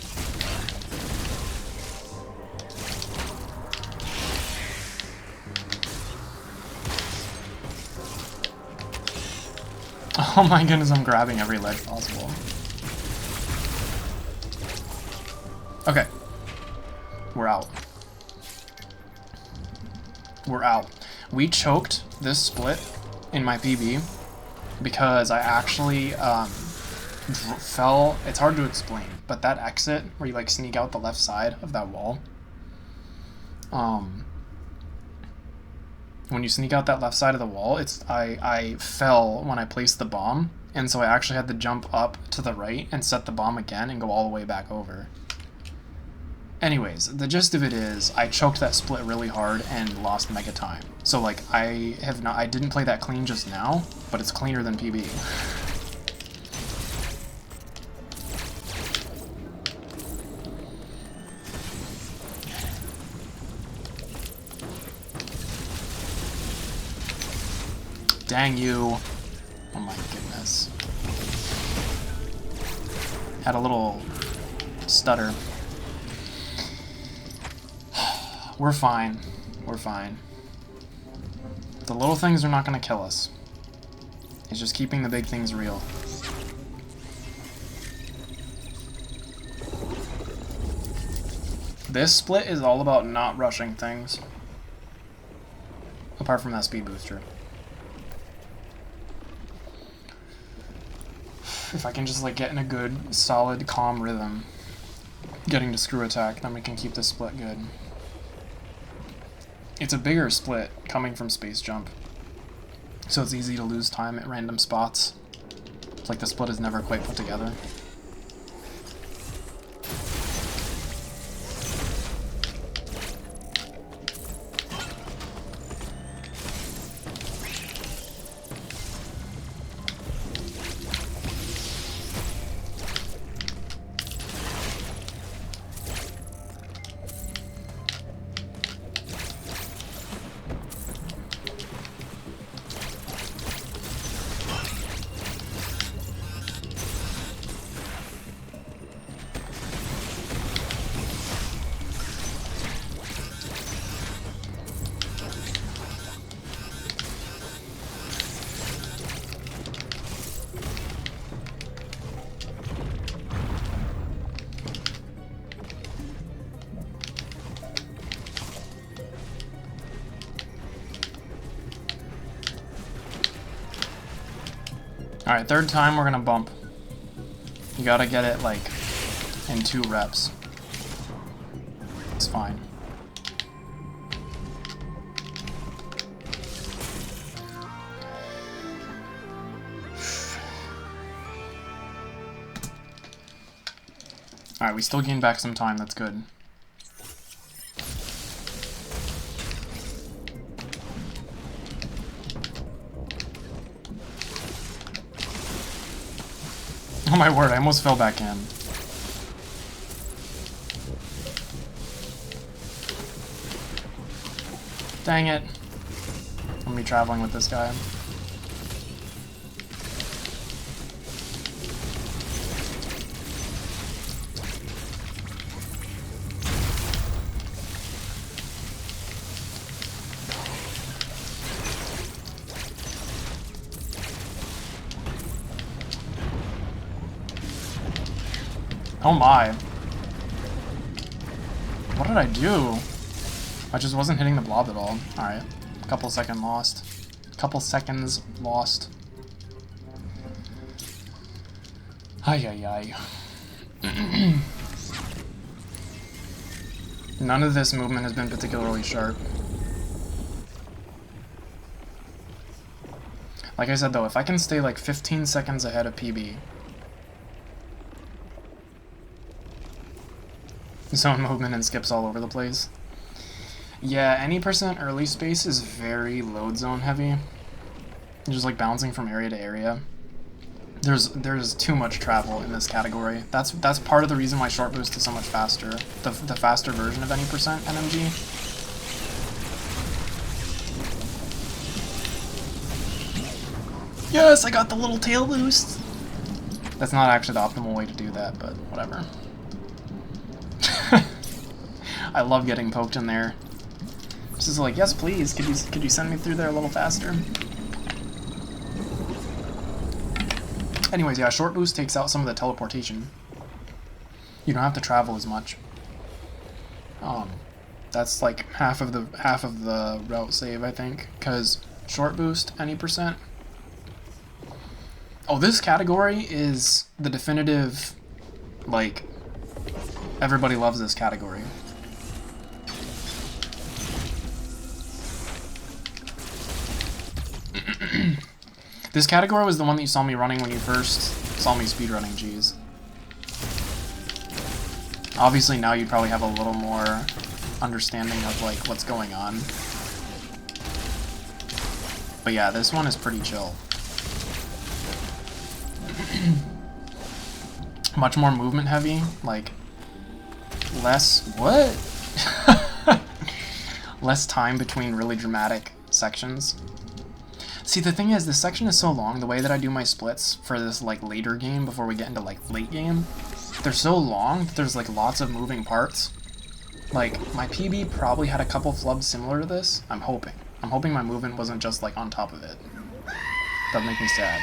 Oh my goodness, I'm grabbing every ledge possible. Okay. We're out. We're out. We choked this split in my PB because I actually fell. It's hard to explain, but that exit where you like sneak out the left side of that wall, when you sneak out that left side of the wall, I fell when I placed the bomb, and so I actually had to jump up to the right and set the bomb again and go all the way back over. Anyways, the gist of it is I choked that split really hard and lost mega time. So like I didn't play that clean just now, but it's cleaner than PB. Dang you. Oh my goodness. Had a little stutter. We're fine. We're fine. The little things are not going to kill us. It's just keeping the big things real. This split is all about not rushing things. Apart from that speed booster. If I can just like get in a good, solid, calm rhythm, getting to screw attack, then we can keep this split good. It's a bigger split coming from space jump, so it's easy to lose time at random spots. It's like the split is never quite put together. Alright, third time we're gonna bump. You gotta get it, like, in 2 reps. It's fine. Alright, we still gain back some time, that's good. Oh my word, I almost fell back in. Dang it. I'm gonna be traveling with this guy. Oh my. What did I do? I just wasn't hitting the blob at all. Alright. Couple seconds lost. Couple seconds lost. Ay ay ay. None of this movement has been particularly sharp. Like I said though, if I can stay like 15 seconds ahead of PB, zone movement and skips all over the place. Yeah, any percent early space is very load zone heavy. Just like bouncing from area to area. There's too much travel in this category. That's part of the reason why short boost is so much faster. The faster version of any percent NMG. Yes, I got the little tail boost. That's not actually the optimal way to do that, but whatever. I love getting poked in there. It's just like, yes, please. Could you send me through there a little faster? Anyways, yeah, short boost takes out some of the teleportation. You don't have to travel as much. That's like half of the route save, I think, because short boost any percent. Oh, this category is the definitive, like, everybody loves this category. This category was the one that you saw me running when you first saw me speedrunning Gs. Obviously now you probably have a little more understanding of like what's going on. But yeah, this one is pretty chill. Much more movement heavy, like less what? Less time between really dramatic sections. See, the thing is, this section is so long, the way that I do my splits for this like later game before we get into like late game, they're so long that there's like lots of moving parts. Like, my PB probably had a couple flubs similar to this. I'm hoping. I'm hoping my movement wasn't just like on top of it. That'd make me sad.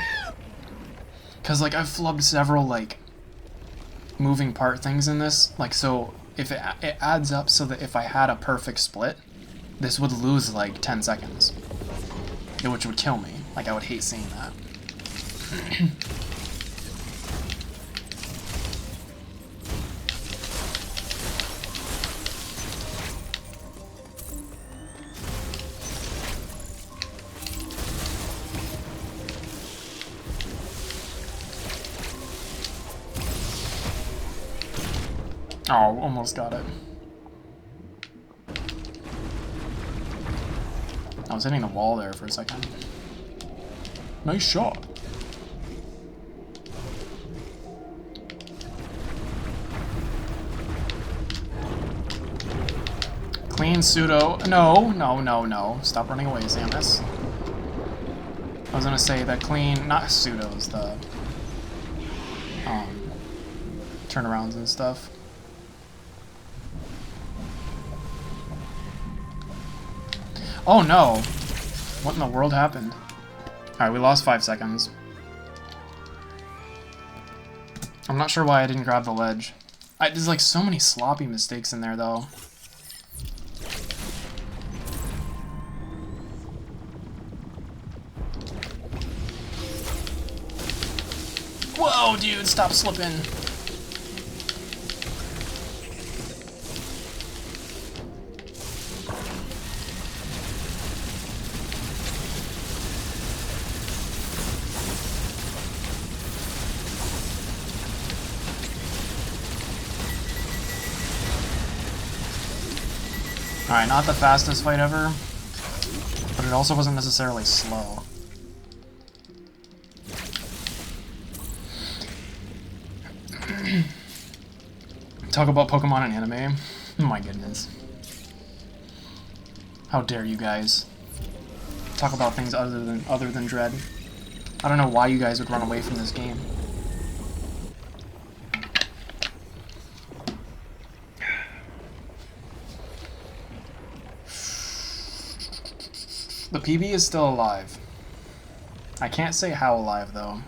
Cause like I've flubbed several like moving part things in this. Like, so if it adds up so that if I had a perfect split, this would lose like 10 seconds. Which would kill me. Like, I would hate seeing that. Oh, almost got it. I was hitting the wall there for a second. Nice shot. Clean pseudo. No. Stop running away, Samus. I was gonna say that clean, not pseudos, the turnarounds and stuff. Oh no! What in the world happened? Alright, we lost 5 seconds. I'm not sure why I didn't grab the ledge. There's like so many sloppy mistakes in there though. Whoa, dude, stop slipping. Alright, not the fastest fight ever, but it also wasn't necessarily slow. Talk about Pokemon and anime. Oh my goodness. How dare you guys talk about things other than Dread. I don't know why you guys would run away from this game. The PB is still alive. I can't say how alive though.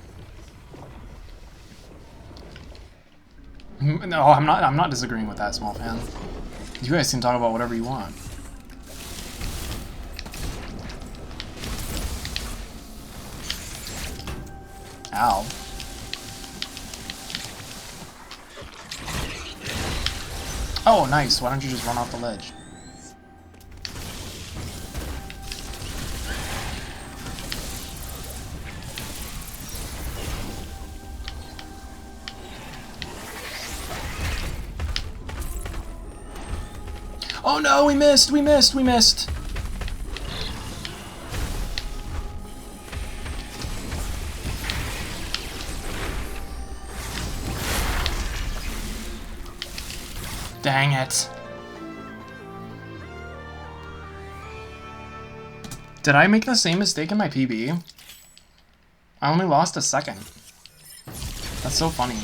No, I'm not disagreeing with that, small fan. You guys can talk about whatever you want. Ow. Oh, nice. Why don't you just run off the ledge? Oh no, we missed! We missed! We missed! Dang it. Did I make the same mistake in my PB? I only lost a second. That's so funny.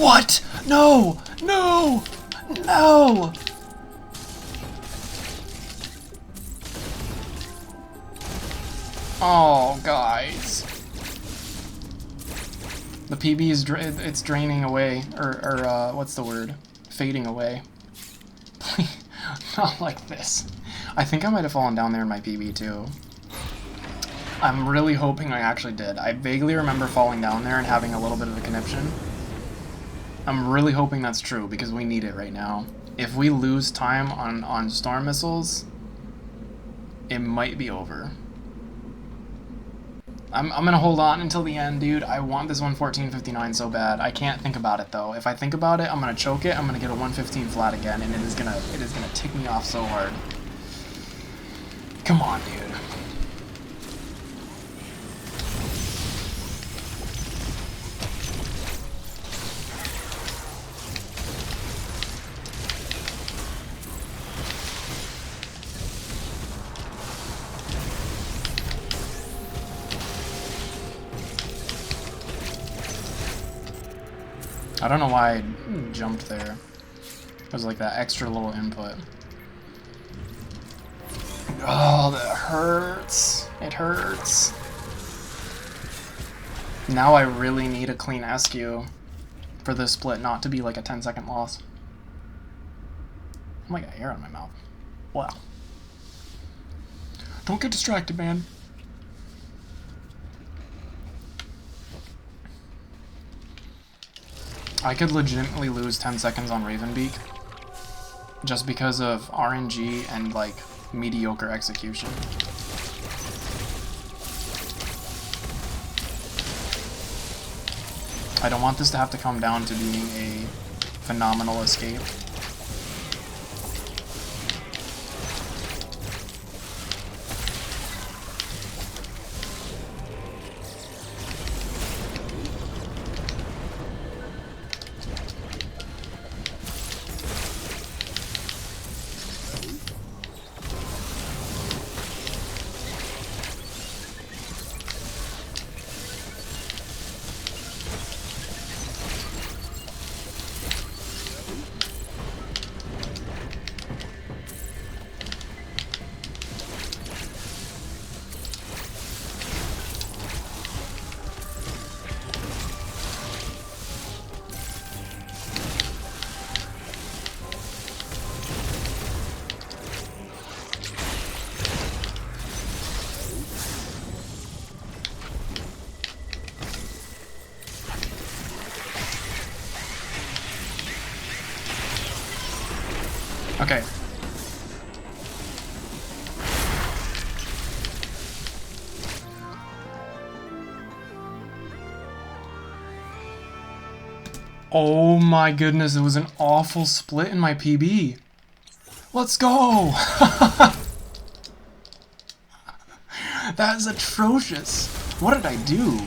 What? No! No! No! Oh, guys. The PB is it's draining away, or what's the word? Fading away. Please, not like this. I think I might have fallen down there in my PB too. I'm really hoping I actually did. I vaguely remember falling down there and having a little bit of a conniption. I'm really hoping that's true because we need it right now. If we lose time on storm missiles, it might be over. I'm gonna hold on until the end, dude. I want this 114.59 so bad. I can't think about it though. If I think about it, I'm gonna choke it. I'm gonna get a 115 flat again, and it is gonna tick me off so hard. Come on, dude. I don't know why I jumped there. It was like that extra little input. Oh, that hurts. It hurts. Now I really need a clean SQ for this split not to be like a 10-second loss. Oh my god, hair on my mouth. Wow. Don't get distracted, man. I could legitimately lose 10 seconds on Ravenbeak just because of RNG and, like, mediocre execution. I don't want this to have to come down to being a phenomenal escape. Okay. Oh my goodness, it was an awful split in my PB. Let's go! That is atrocious. What did I do?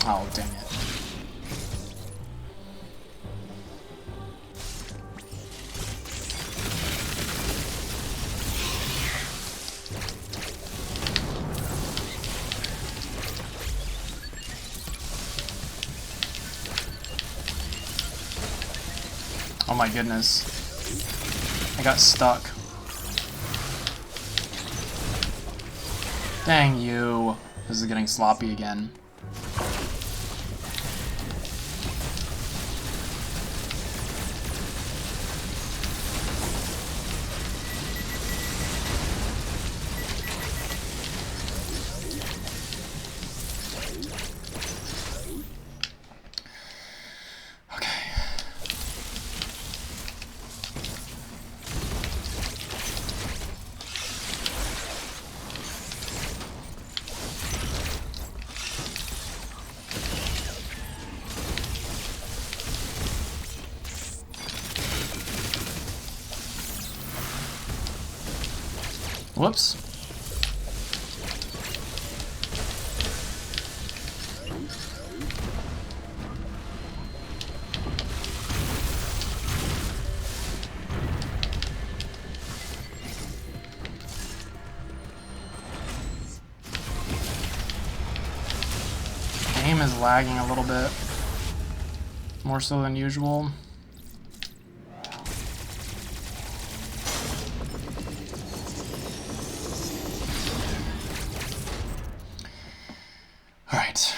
Oh, dang it. Oh my goodness. I got stuck. Dang you. This is getting sloppy again. Whoops. is lagging a little bit. More so than usual. Alright.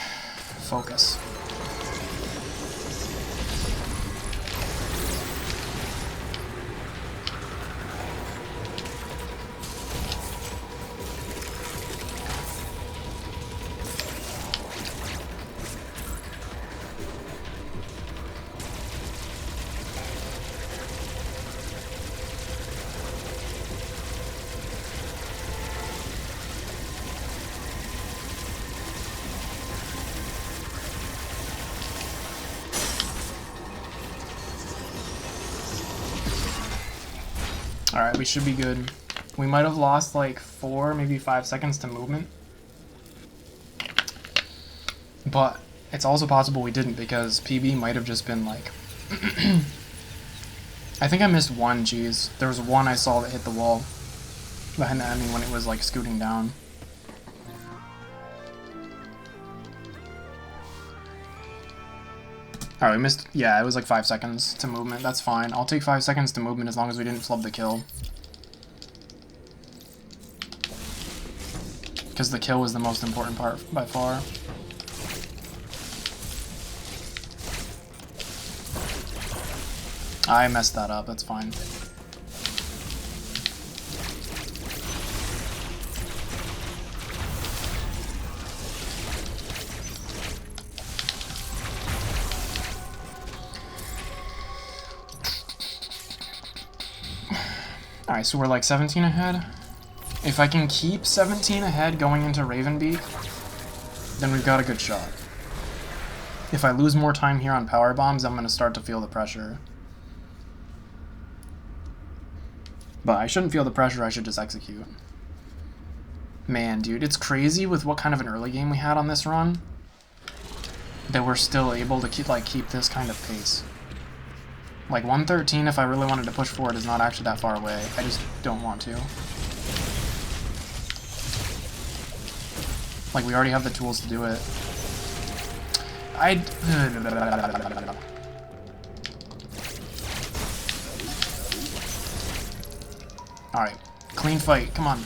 Focus. Alright, we should be good. We might have lost like 4, maybe 5 seconds to movement. But it's also possible we didn't because PB might have just been like... I think I missed one, geez. There was one I saw that hit the wall behind the enemy when it was like scooting down. Alright, we missed... Yeah, it was like 5 seconds to movement. That's fine. I'll take 5 seconds to movement as long as we didn't flub the kill. Because the kill was the most important part by far. I messed that up. That's fine. Alright, so we're like 17 ahead. If I can keep 17 ahead going into Ravenbeak, then we've got a good shot. If I lose more time here on power bombs, I'm going to start to feel the pressure. But I shouldn't feel the pressure, I should just execute. Man, dude, it's crazy with what kind of an early game we had on this run that we're still able to keep this kind of pace. Like 113, if I really wanted to push forward, is not actually that far away. I just don't want to. Like, we already have the tools to do it. Alright. Clean fight. Come on.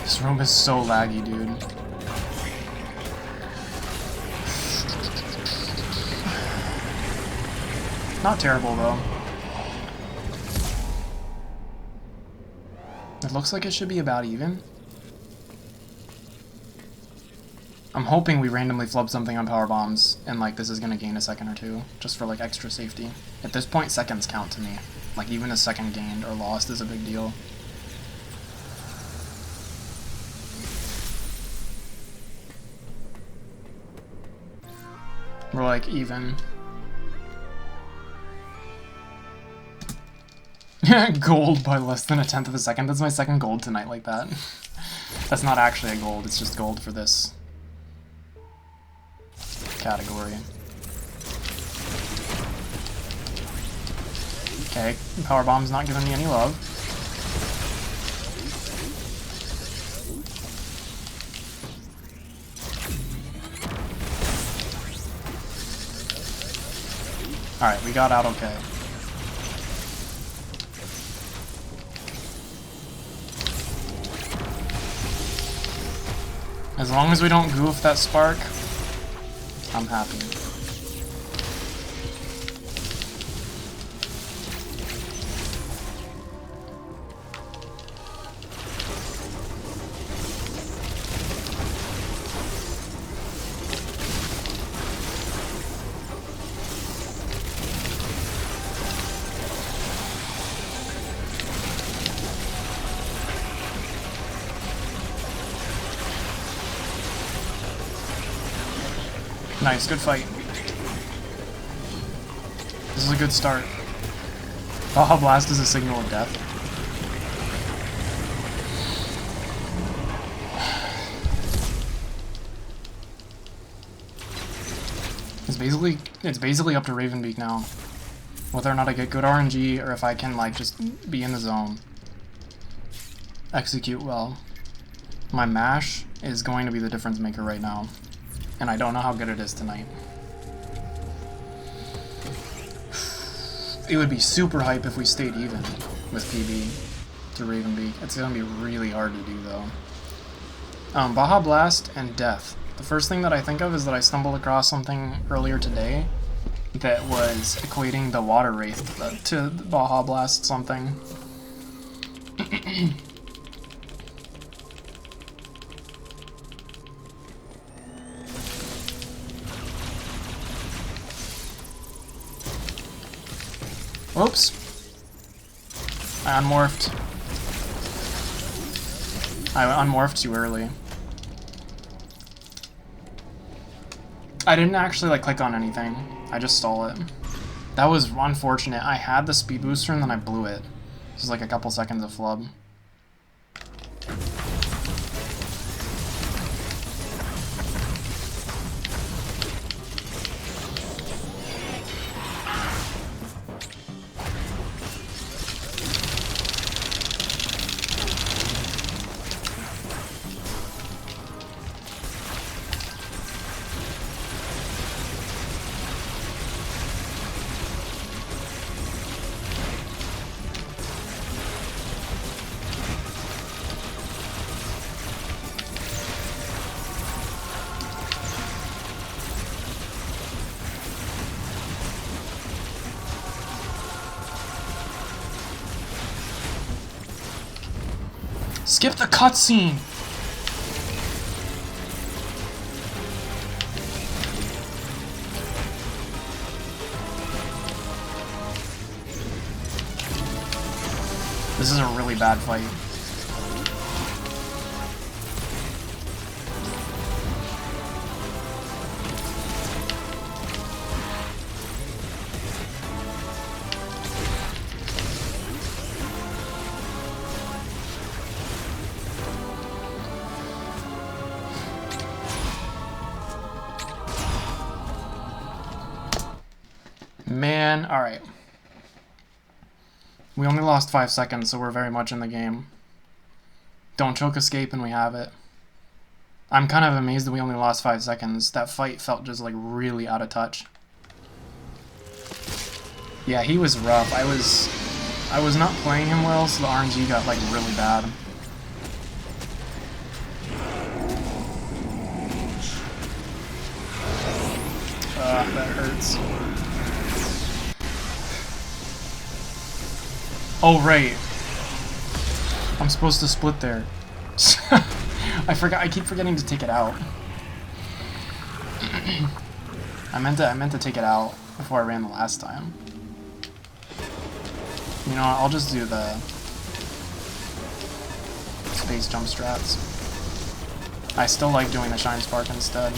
This room is so laggy, dude. Not terrible, though. It looks like it should be about even. I'm hoping we randomly flub something on power bombs, and like this is gonna gain a second or two, just for like extra safety. At this point, seconds count to me. Like even a second gained or lost is a big deal. We're like even. Gold by less than 1/10 of a second. That's my second gold tonight like that. That's not actually a gold, it's just gold for this category. Okay, power bomb's not giving me any love. Alright, we got out okay. As long as we don't goof that spark, I'm happy. Nice, good fight. This is a good start. Baja Blast is a signal of death. basically up to Ravenbeak now. Whether or not I get good RNG, or if I can, like, just be in the zone. Execute well. My mash is going to be the difference maker right now. And I don't know how good it is tonight. It would be super hype if we stayed even with PB to Ravenbeak. It's gonna be really hard to do, though. Baja Blast and Death. The first thing that I think of is that I stumbled across something earlier today that was equating the Water Wraith to Baja Blast something. Oops. I unmorphed. I unmorphed too early. I didn't actually like click on anything. I just stole it. That was unfortunate. I had the speed booster and then I blew it. This is like a couple seconds of flub. Skip the cutscene! This is a really bad fight. Man, alright. We only lost 5 seconds, so we're very much in the game. Don't choke escape and we have it. I'm kind of amazed that we only lost 5 seconds. That fight felt just like really out of touch. Yeah, he was rough. I was not playing him well, so the RNG got like really bad. That hurts. Oh, right. I'm supposed to split there. I forgot. I keep forgetting to take it out. I meant to take it out before I ran the last time. You know what? I'll just do the space jump strats. I still like doing the Shine Spark instead.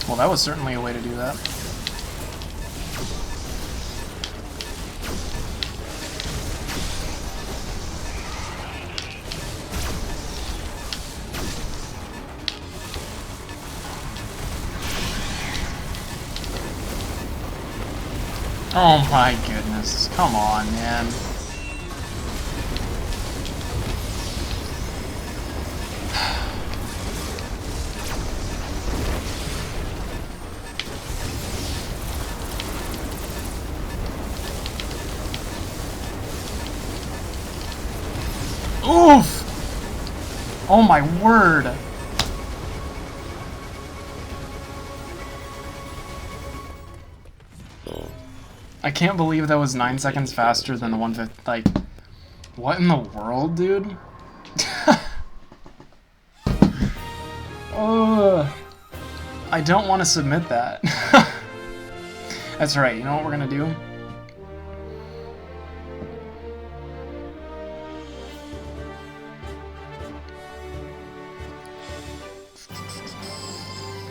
Well, that was certainly a way to do that. Oh my goodness. Come on, man. Oof! Oh my word! I can't believe that was 9 seconds faster than the 150. Like, what in the world, dude? Ugh. I don't want to submit that. That's right, you know what we're gonna do?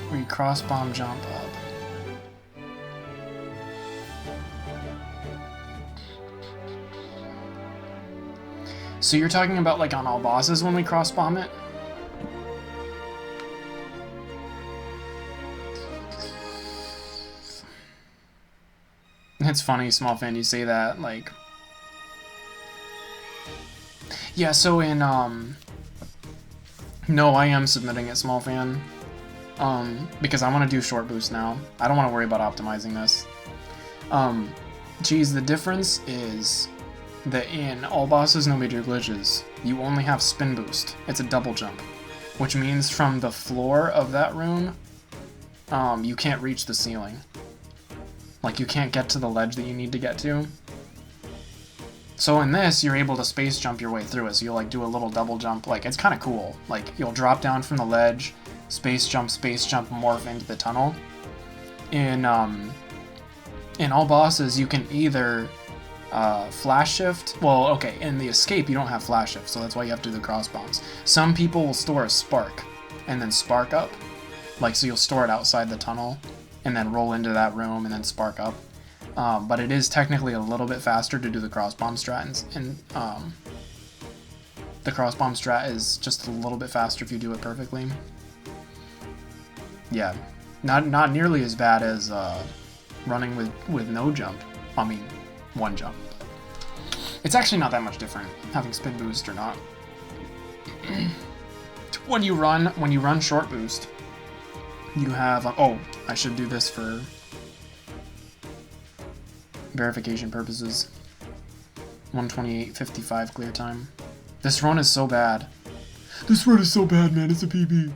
where you cross bomb jump up. So you're talking about like on all bosses when we cross bomb it? It's funny, small fan, you say that, like... Yeah, so in, No, I am submitting it, small fan. Because I want to do short boost now. I don't want to worry about optimizing this. Geez, the difference is that in all bosses, no major glitches, you only have spin boost. It's a double jump. Which means from the floor of that room, you can't reach the ceiling. Like, you can't get to the ledge that you need to get to. So in this, you're able to space jump your way through it. So you'll, like, do a little double jump. Like, it's kind of cool. Like, you'll drop down from the ledge, space jump, morph into the tunnel. In all bosses, you can either flash shift. Well, okay, in the escape, you don't have flash shift, so that's why you have to do the cross bombs. Some people will store a spark, and then spark up. Like, so you'll store it outside the tunnel, and then roll into that room, and then spark up. But it is technically a little bit faster to do the cross bomb strat, and the cross bomb strat is just a little bit faster if you do it perfectly. Yeah, not nearly as bad as running with no jump. I mean, one jump. It's actually not that much different having spin boost or not. When you run short boost, you have oh, I should do this for verification purposes. 128.55 clear time. This run is so bad. This run is so bad, man. It's a PB.